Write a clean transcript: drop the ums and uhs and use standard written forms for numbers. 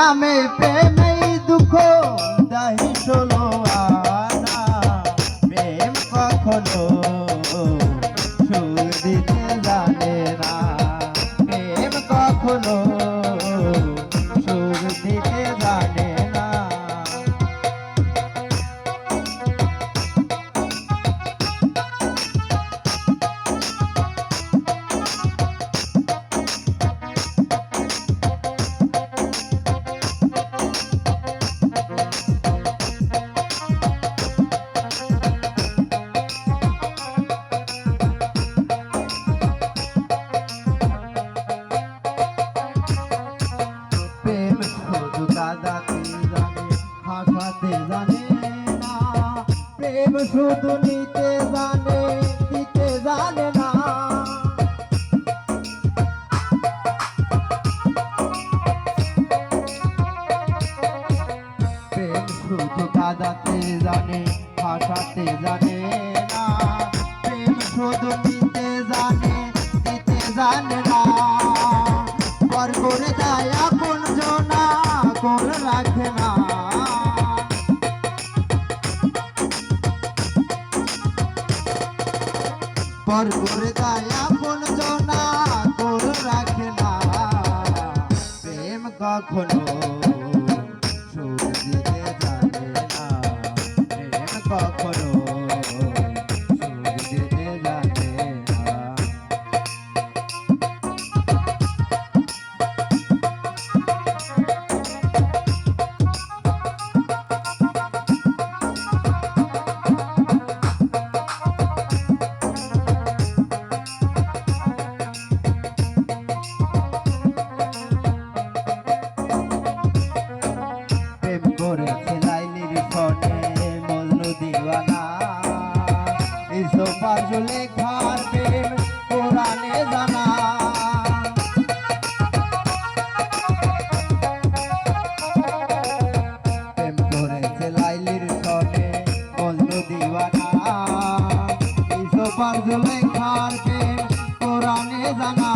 নামে প্রেমেই দুঃখ দাহি ষোলো আনা প্রেম কখনো সুখ দিতে জানে না প্রেম কখনো সুখ দিতে জানে না প্রেম শুধু নিতে জানে দিতে জানে না প্রেম শুধু কাঁদাতে জানে ভাসাতে জানে না প্রেম শুধু নিতে জানে দিতে জানে না পর করে দেয় আপন জনা কোল রাখে না পর করে দেয় আপন জনা কোল রাখে না প্রেম কখনো সুখ দিতে জানে না প্রেম কখনো সুখ দিতে জানে না করেছে লাইলির ফোনে মজনু দিওয়ানা ইসো পাজলে খার প্রেম কোরআনে জানা প্রেম করেছে লাইলির ফোনে মজনু দিওয়ানা ইসো পাজলে খার প্রেম কোরআনে জানা